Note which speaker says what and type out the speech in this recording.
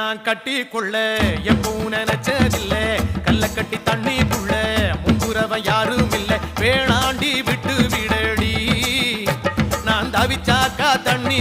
Speaker 1: நான் கட்டி கொள்ள எப்பவும் நினைச்சதில்ல கல்ல கட்டி தண்ணிக்குள்ள முன்புறவன் யாரும் இல்ல வேணாண்டி விட்டு விடடி நான் தவிச்சாக்கா தண்ணி